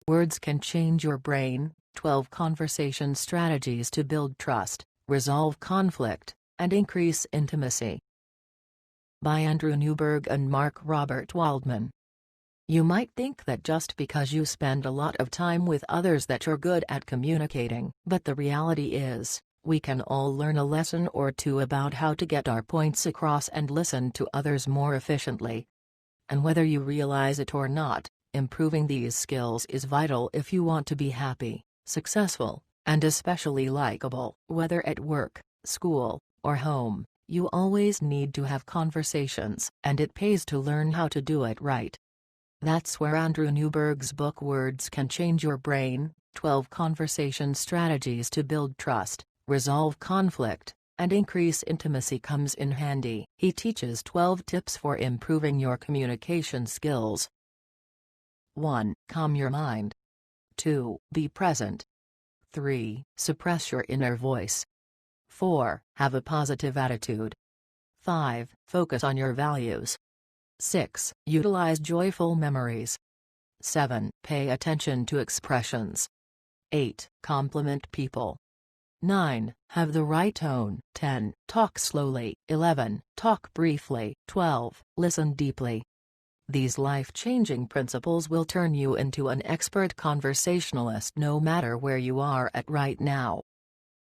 Words Can Change Your Brain, 12 Conversation Strategies to Build Trust, Resolve Conflict, and Increase Intimacy. By Andrew Newberg and Mark Robert Waldman. You might think that just because you spend a lot of time with others that you're good at communicating, but the reality is, we can all learn a lesson or two about how to get our points across and listen to others more efficiently. And whether you realize it or not, improving these skills is vital if you want to be happy, successful, and especially likable. Whether at work, school, or home, you always need to have conversations, and it pays to learn how to do it right. That's where Andrew Newberg's book Words Can Change Your Brain, 12 Conversation Strategies to Build Trust, Resolve Conflict, and Increase Intimacy comes in handy. He teaches 12 tips for improving your communication skills. 1. Calm your mind. 2. Be present. 3. Suppress your inner voice. 4. Have a positive attitude. 5. Focus on your values. 6. Utilize joyful memories. 7. Pay attention to expressions. 8. Compliment people. 9. Have the right tone. 10. Talk slowly. 11. Talk briefly. 12. Listen deeply. These life-changing principles will turn you into an expert conversationalist no matter where you are at right now.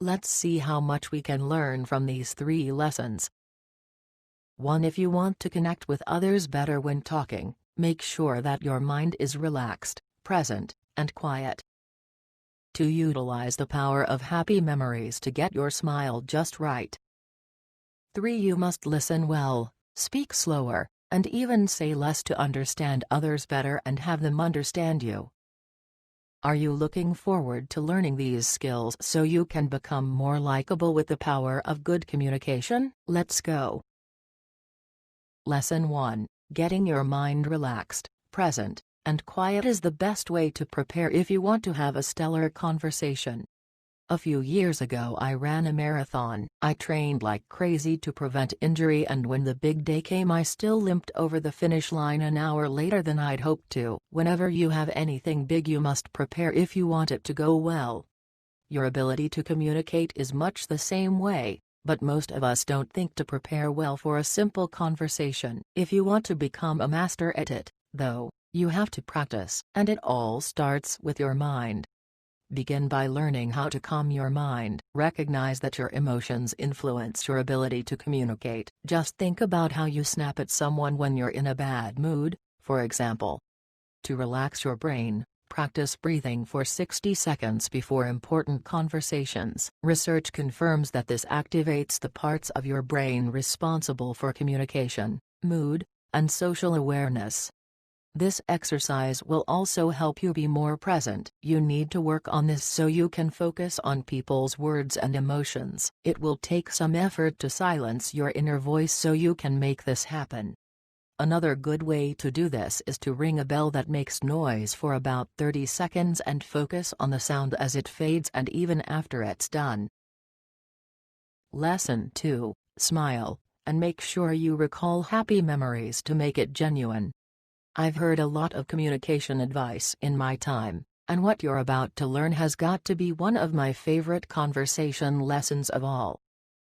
Let's see how much we can learn from these 3 lessons. 1. If you want to connect with others better when talking, make sure that your mind is relaxed, present, and quiet. 2. Utilize the power of happy memories to get your smile just right. 3. You must listen well, speak slower, and even say less to understand others better and have them understand you. Are you looking forward to learning these skills so you can become more likable with the power of good communication? Let's go. Lesson 1. Getting your mind relaxed, present, and quiet is the best way to prepare if you want to have a stellar conversation. A few years ago I ran a marathon. I trained like crazy to prevent injury, and when the big day came I still limped over the finish line an hour later than I'd hoped to. Whenever you have anything big you must prepare if you want it to go well. Your ability to communicate is much the same way, but most of us don't think to prepare well for a simple conversation. If you want to become a master at it, though, you have to practice, and it all starts with your mind. Begin by learning how to calm your mind. Recognize that your emotions influence your ability to communicate. Just think about how you snap at someone when you're in a bad mood, for example. To relax your brain, practice breathing for 60 seconds before important conversations. Research confirms that this activates the parts of your brain responsible for communication, mood, and social awareness. This exercise will also help you be more present. You need to work on this so you can focus on people's words and emotions. It will take some effort to silence your inner voice so you can make this happen. Another good way to do this is to ring a bell that makes noise for about 30 seconds and focus on the sound as it fades and even after it's done. Lesson 2. Smile, and make sure you recall happy memories to make it genuine. I've heard a lot of communication advice in my time, and what you're about to learn has got to be one of my favorite conversation lessons of all.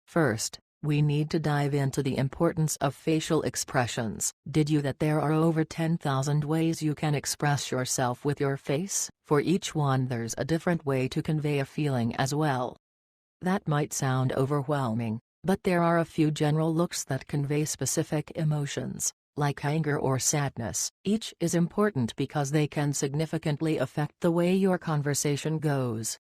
First, we need to dive into the importance of facial expressions. Did you know that there are over 10,000 ways you can express yourself with your face? For each one there's a different way to convey a feeling as well. That might sound overwhelming, but there are a few general looks that convey specific emotions, like anger or sadness. Each is important because they can significantly affect the way your conversation goes.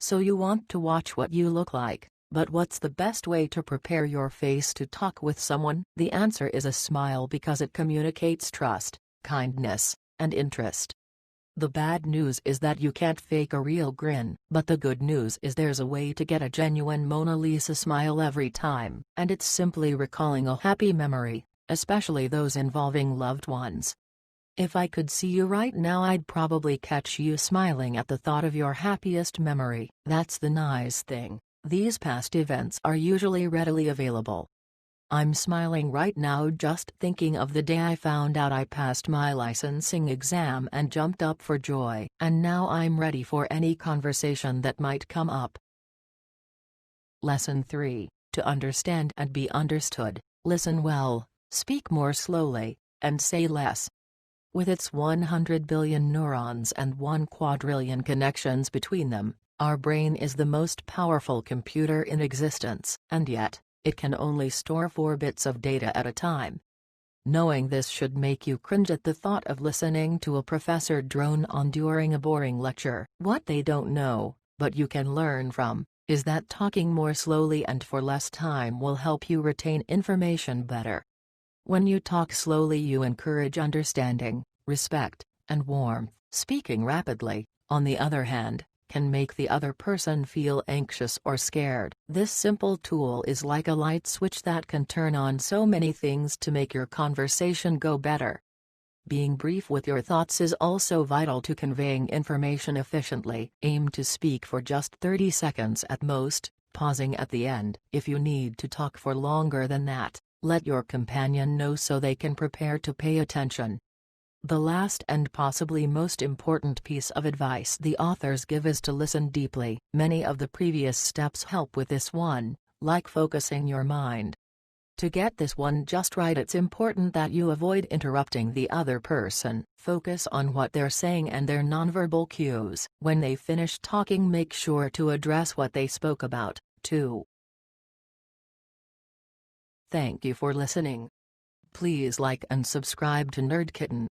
So you want to watch what you look like, but what's the best way to prepare your face to talk with someone? The answer is a smile because it communicates trust, kindness, and interest. The bad news is that you can't fake a real grin, but the good news is there's a way to get a genuine Mona Lisa smile every time, and it's simply recalling a happy memory, especially those involving loved ones. If I could see you right now I'd probably catch you smiling at the thought of your happiest memory. That's the nice thing, these past events are usually readily available. I'm smiling right now just thinking of the day I found out I passed my licensing exam and jumped up for joy. And now I'm ready for any conversation that might come up. Lesson 3. To understand and be understood, listen well, speak more slowly, and say less. With its 100 billion neurons and 1 quadrillion connections between them, our brain is the most powerful computer in existence. And yet, it can only store 4 bits of data at a time. Knowing this should make you cringe at the thought of listening to a professor drone on during a boring lecture. What they don't know, but you can learn from, is that talking more slowly and for less time will help you retain information better. When you talk slowly, you encourage understanding, respect, and warmth. Speaking rapidly, on the other hand, can make the other person feel anxious or scared. This simple tool is like a light switch that can turn on so many things to make your conversation go better. Being brief with your thoughts is also vital to conveying information efficiently. Aim to speak for just 30 seconds at most, pausing at the end. If you need to talk for longer than that, let your companion know so they can prepare to pay attention. The last and possibly most important piece of advice the authors give is to listen deeply. Many of the previous steps help with this one, like focusing your mind. To get this one just right, it's important that you avoid interrupting the other person. Focus on what they're saying and their nonverbal cues. When they finish talking, make sure to address what they spoke about, too. Thank you for listening. Please like and subscribe to Nerd Kitten.